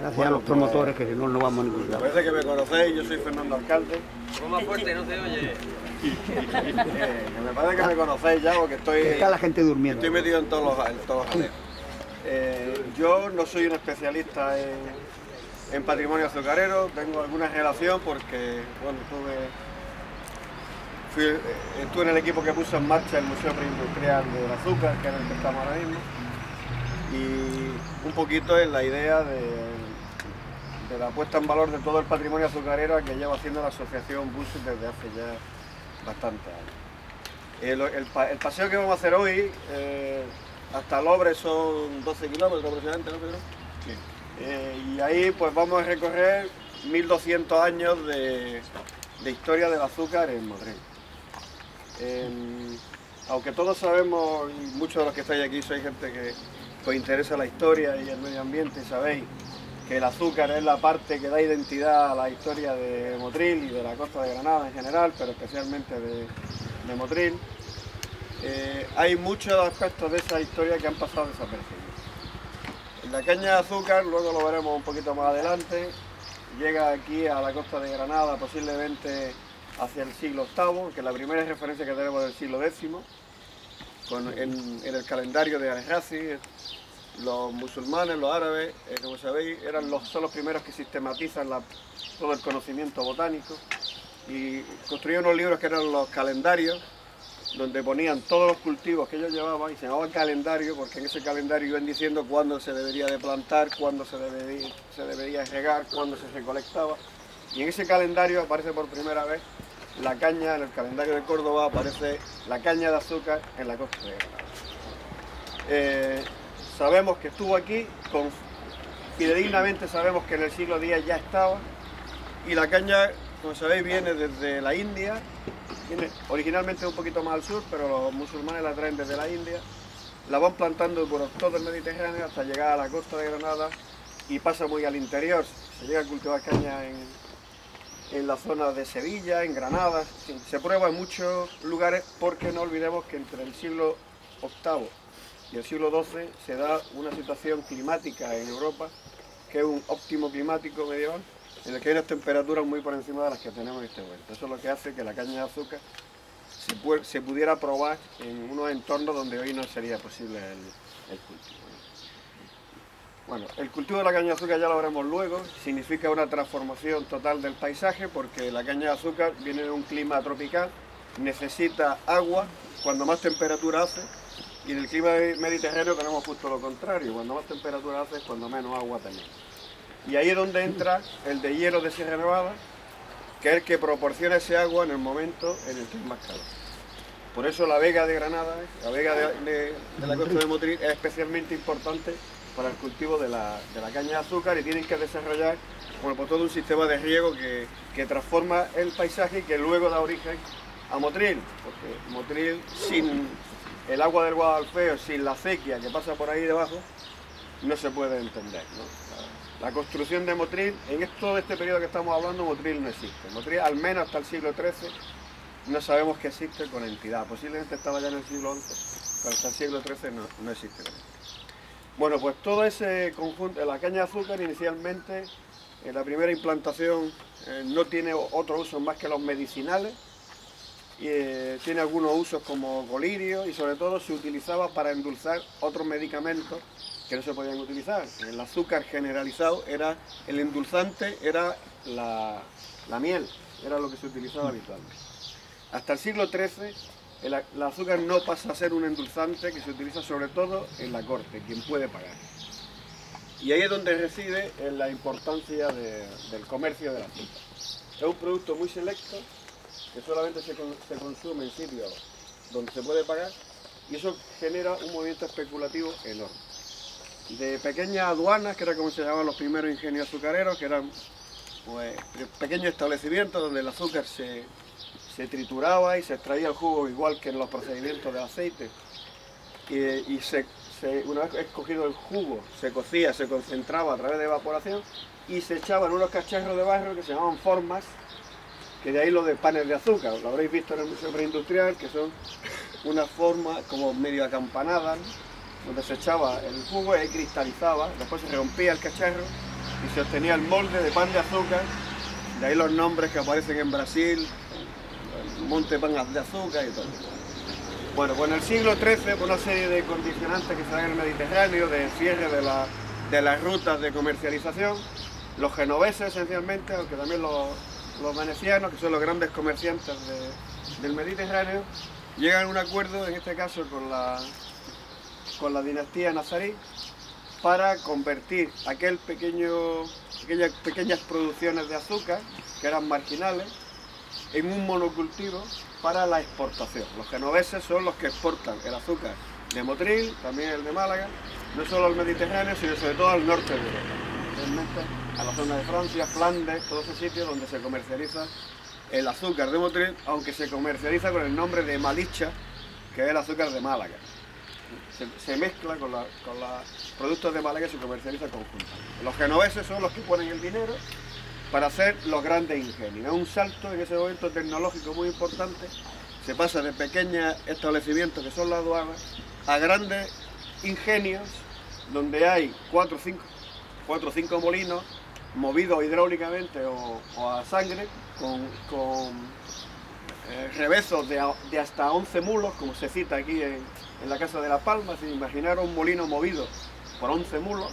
Gracias a los promotores, que si no, no vamos a ningún lado. Parece que me conocéis, yo soy Fernando Alcalde. Como más fuerte, no se oye. Que me parece que me conocéis ya, porque Está la gente durmiendo. estoy metido en todos los jaleos. Yo no soy un especialista en patrimonio azucarero, tengo alguna relación porque, bueno, estuve en el equipo que puso en marcha el Museo Preindustrial del Azúcar, que es el que estamos ahora mismo, y un poquito en la idea de la puesta en valor de todo el patrimonio azucarero que lleva haciendo la asociación BUSUS desde hace ya bastantes años. El paseo que vamos a hacer hoy, hasta Lobre son 12 kilómetros aproximadamente, ¿no, Pedro? Sí. Y ahí pues vamos a recorrer 1200 años de historia del azúcar en Motril. Aunque todos sabemos, y muchos de los que estáis aquí sois gente que os interesa la historia y el medio ambiente, y sabéis que el azúcar es la parte que da identidad a la historia de Motril y de la costa de Granada en general, pero especialmente de Motril. Hay muchos aspectos de esa historia que han pasado desapercibidos. La caña de azúcar, luego lo veremos un poquito más adelante, llega aquí a la costa de Granada posiblemente hacia el siglo VIII, que la primera referencia que tenemos del siglo X, en el calendario de Al-Razi. Los musulmanes, los árabes, como sabéis, son los primeros que sistematizan todo el conocimiento botánico y construyeron unos libros que eran los calendarios, donde ponían todos los cultivos que ellos llevaban y se llamaban calendario porque en ese calendario iban diciendo cuándo se debería de plantar, cuándo se debería regar, cuándo se recolectaba. Y en ese calendario aparece por primera vez la caña, en el calendario de Córdoba aparece la caña de azúcar en la costa de Granada. Sabemos que estuvo aquí, fidedignamente sabemos que en el siglo X ya estaba, y la caña, como sabéis, viene desde la India, viene originalmente un poquito más al sur, pero los musulmanes la traen desde la India, la van plantando por todo el Mediterráneo hasta llegar a la costa de Granada y pasa muy al interior. Se llega a cultivar caña en la zona de Sevilla, en Granada, se prueba en muchos lugares porque no olvidemos que entre el siglo VIII y el siglo XII se da una situación climática en Europa, que es un óptimo climático medieval, en el que hay unas temperaturas muy por encima de las que tenemos en este momento. Eso es lo que hace que la caña de azúcar se pudiera probar en unos entornos donde hoy no sería posible el cultivo. Bueno, el cultivo de la caña de azúcar ya lo veremos luego, significa una transformación total del paisaje porque la caña de azúcar viene de un clima tropical, necesita agua cuando más temperatura hace, y en el clima mediterráneo tenemos justo lo contrario, cuando más temperatura hace es cuando menos agua tenemos. Y ahí es donde entra el deshielo de Sierra Nevada, que es el que proporciona ese agua en el momento en el que es más calor. Por eso la vega de Granada, la vega de la costa de Motril es especialmente importante para el cultivo de la caña de azúcar y tienen que desarrollar por todo un sistema de riego que transforma el paisaje y que luego da origen a Motril, porque Motril sin el agua del Guadalfeo, sin la acequia que pasa por ahí debajo, no se puede entender, ¿no? La construcción de Motril, en todo este periodo que estamos hablando, Motril no existe. Motril, al menos hasta el siglo XIII, no sabemos que existe con entidad. Posiblemente estaba ya en el siglo XI, pero hasta el siglo XIII no existe con entidad. Bueno, pues todo ese conjunto, la caña de azúcar inicialmente, en la primera implantación, no tiene otro uso más que los medicinales, y tiene algunos usos como colirio y sobre todo se utilizaba para endulzar otros medicamentos que no se podían utilizar. El azúcar generalizado era, el endulzante era la miel, era lo que se utilizaba habitualmente. Hasta el siglo XIII el azúcar no pasa a ser un endulzante que se utiliza sobre todo en la corte, quien puede pagar. Y ahí es donde reside la importancia del comercio del azúcar. Es un producto muy selecto que solamente se consume en sitios donde se puede pagar y eso genera un movimiento especulativo enorme. De pequeñas aduanas, que era como se llamaban los primeros ingenios azucareros, que eran pues, pequeños establecimientos donde el azúcar se trituraba y se extraía el jugo igual que en los procedimientos de aceite y una vez escogido el jugo se cocía, se concentraba a través de evaporación y se echaban unos cacharros de barro que se llamaban formas, que de ahí lo de panes de azúcar, lo habréis visto en el Museo Preindustrial, que son unas formas como medio acampanadas, ¿no? donde se echaba el jugo y cristalizaba, después se rompía el cacharro y se obtenía el molde de pan de azúcar, de ahí los nombres que aparecen en Brasil, el monte pan de azúcar y todo. Bueno, pues en el siglo XIII, por una serie de condicionantes que se dan en el Mediterráneo, de cierre de las rutas de comercialización, los genoveses esencialmente, aunque también los venecianos, que son los grandes comerciantes del Mediterráneo, llegan a un acuerdo, en este caso con la dinastía nazarí, para convertir aquellas pequeñas producciones de azúcar, que eran marginales, en un monocultivo para la exportación. Los genoveses son los que exportan el azúcar de Motril, también el de Málaga, no solo al Mediterráneo, sino sobre todo al norte de Europa, realmente a la zona de Francia, Flandes, todos esos sitios donde se comercializa el azúcar de Motril, aunque se comercializa con el nombre de Malicha, que es el azúcar de Málaga. Se mezcla con los productos de Málaga y se comercializa conjuntamente. Los genoveses son los que ponen el dinero para hacer los grandes ingenios. Es un salto en ese momento tecnológico muy importante. Se pasa de pequeños establecimientos que son las aduanas a grandes ingenios donde hay 4 o 5 molinos movidos hidráulicamente o a sangre con revezos de hasta 11 mulos, como se cita aquí en la Casa de la Palma. Si imaginar un molino movido por 11 mulos,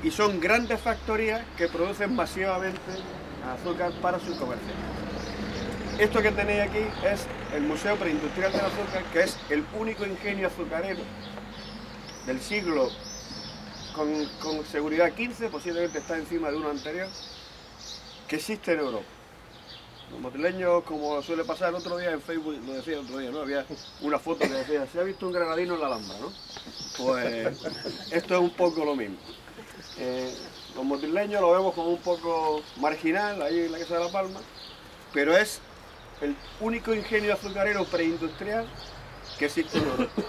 y son grandes factorías que producen masivamente azúcar para su comercio. Esto que tenéis aquí es el Museo Preindustrial del Azúcar, que es el único ingenio azucarero del siglo, con seguridad 15, posiblemente está encima de uno anterior, que existe en Europa. Los motrileños, como suele pasar, el otro día en Facebook, lo decía el otro día, ¿no? Había una foto que decía, se ha visto un granadino en la Alhambra, ¿no? Pues esto es un poco lo mismo. Los motrileños lo vemos como un poco marginal, ahí en la Casa de la Palma, pero es el único ingenio azucarero preindustrial que existe en Europa.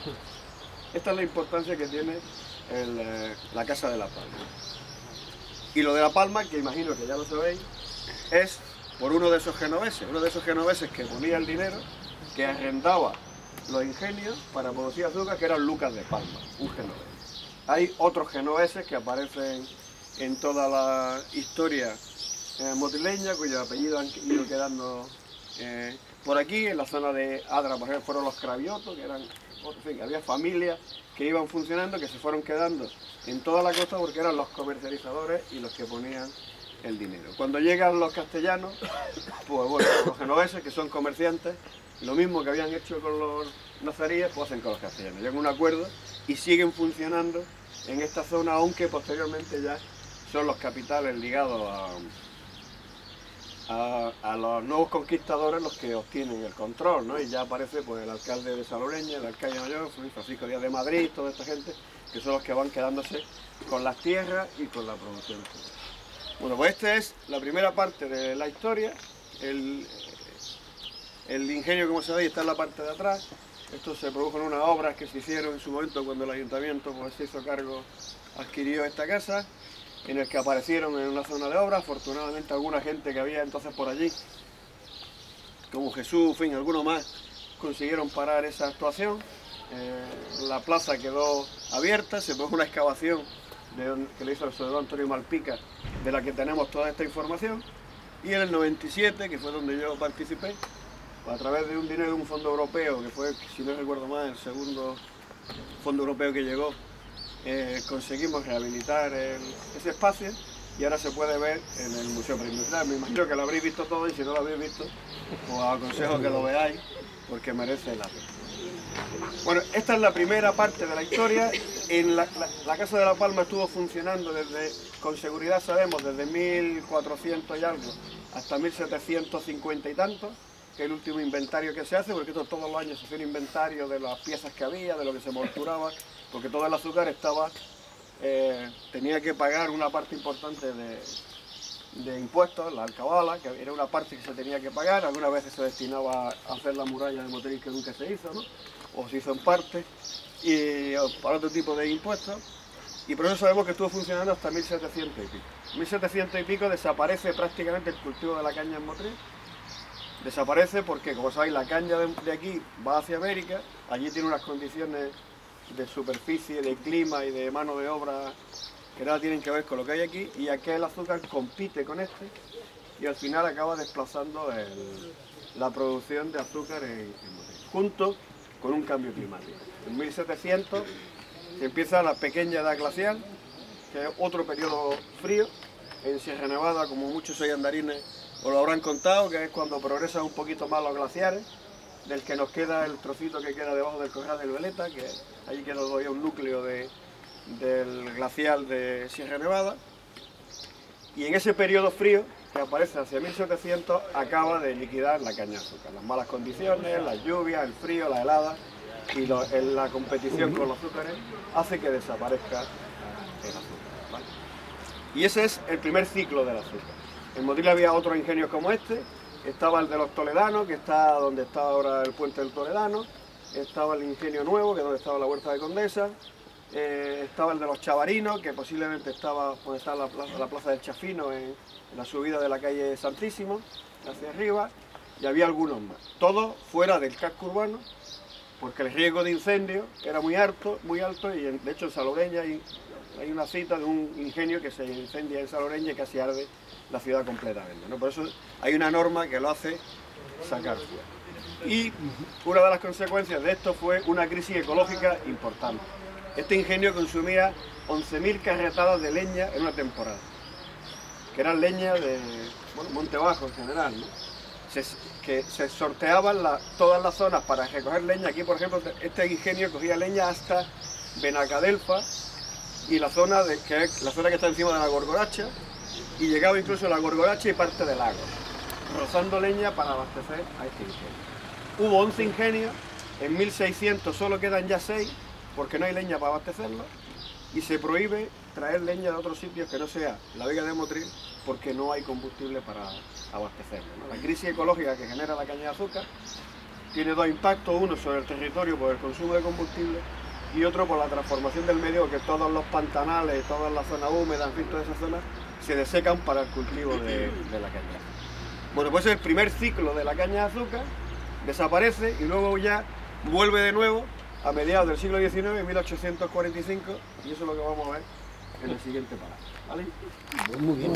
Esta es la importancia que tiene la Casa de la Palma. Y lo de la Palma, que imagino que ya lo sabéis, es por uno de esos genoveses que ponía el dinero, que arrendaba los ingenios para producir azúcar, que eran Lucas de Palma, un genovés. Hay otros genoveses que aparecen en toda la historia motrileña, cuyos apellidos han ido quedando por aquí. En la zona de Adra, por ejemplo, fueron los Cravioto, que eran, en fin, había familias que iban funcionando, que se fueron quedando en toda la costa porque eran los comercializadores y los que ponían el dinero. Cuando llegan los castellanos, pues bueno, los genoveses, que son comerciantes, lo mismo que habían hecho con los nazaríes, pues hacen con los castellanos. Llegan a un acuerdo y siguen funcionando en esta zona, aunque posteriormente ya son los capitales ligados a los nuevos conquistadores los que obtienen el control, ¿no? Y ya aparece pues el alcalde de Saloreña, el alcalde mayor, Francisco Díaz de Madrid, toda esta gente, que son los que van quedándose con las tierras y con la producción. Bueno, pues esta es la primera parte de la historia. El ingenio, como sabéis, está en la parte de atrás. Esto se produjo en unas obras que se hicieron en su momento cuando el ayuntamiento pues, se hizo cargo, adquirió esta casa, en el que aparecieron en una zona de obras. Afortunadamente alguna gente que había entonces por allí, como Jesús, en fin, alguno más, consiguieron parar esa actuación. La plaza quedó abierta, se produjo una excavación que le hizo el soldado Antonio Malpica, de la que tenemos toda esta información, y en el 97, que fue donde yo participé, a través de un dinero de un fondo europeo, que fue, si no recuerdo mal, el segundo fondo europeo que llegó, conseguimos rehabilitar ese espacio y ahora se puede ver en el Museo Preindustrial. Me imagino que lo habréis visto todo y si no lo habéis visto, os aconsejo que lo veáis porque merece la pena. Bueno, esta es la primera parte de la historia. La Casa de la Palma estuvo funcionando con seguridad sabemos, desde 1400 y algo hasta 1750 y tanto, que es el último inventario que se hace, porque todos los años se hace un inventario de las piezas que había, de lo que se molturaba, porque todo el azúcar tenía que pagar una parte importante de impuestos, la alcabala, que era una parte que se tenía que pagar. Algunas veces se destinaba a hacer la muralla de Motril, que nunca se hizo, ¿no? O se hizo en parte, y para otro tipo de impuestos, y por eso sabemos que estuvo funcionando hasta 1700 y pico. 1700 y pico desaparece prácticamente el cultivo de la caña en Motril. Desaparece porque, como sabéis, la caña de aquí va hacia América, allí tiene unas condiciones de superficie, de clima y de mano de obra que nada tienen que ver con lo que hay aquí, y aquel azúcar compite con este y al final acaba desplazando la producción de azúcar en Motril, junto con un cambio climático. En 1700 se empieza la pequeña edad glacial, que es otro periodo frío. En Sierra Nevada, como muchos soy andarines, os lo habrán contado, que es cuando progresan un poquito más los glaciares, del que nos queda el trocito que queda debajo del Corral del Veleta, que allí queda todavía un núcleo del glacial de Sierra Nevada. Y en ese periodo frío, que aparece hacia 1700, acaba de liquidar la caña de azúcar. Las malas condiciones, las lluvias, el frío, las heladas y la competición con los azúcares hace que desaparezca el azúcar, ¿vale? Y ese es el primer ciclo del azúcar. En Motril había otros ingenios como este. Estaba el de los toledanos, que está donde está ahora el puente del Toledano. Estaba el ingenio nuevo, que es donde estaba la huerta de Condesa. Estaba el de los chavarinos, que posiblemente estaba donde está la plaza del Chafino, en la subida de la calle Santísimo, hacia arriba. Y había algunos más. Todos fuera del casco urbano, porque el riesgo de incendio era muy alto y de hecho en Saloreña hay una cita de un ingenio que se incendia en Saloreña y casi arde la ciudad completamente, ¿no? Por eso hay una norma que lo hace sacar fuera. Y una de las consecuencias de esto fue una crisis ecológica importante. Este ingenio consumía 11.000 carretadas de leña en una temporada, que eran leña de Monte Bajo en general, ¿no? Que se sorteaban todas las zonas para recoger leña. Aquí, por ejemplo, este ingenio cogía leña hasta Benacadelfa y la zona que está encima de la Gorgoracha, y llegaba incluso a la Gorgoracha y parte del lago, rozando leña para abastecer a este ingenio. Hubo 11 ingenios, en 1600 solo quedan ya 6, porque no hay leña para abastecerlo, y se prohíbe traer leña de otros sitios que no sea la Vega de Motril, porque no hay combustible para abastecerlo, ¿no? La crisis ecológica que genera la caña de azúcar tiene dos impactos: uno sobre el territorio por el consumo de combustible y otro por la transformación del medio, que todos los pantanales, todas las zonas húmedas, en fin, todas esas zonas se desecan para el cultivo de la caña de azúcar. Bueno, pues el primer ciclo de la caña de azúcar desaparece y luego ya vuelve de nuevo a mediados del siglo XIX, en 1845, y eso es lo que vamos a ver en el siguiente párrafo, ¿vale? Muy bien.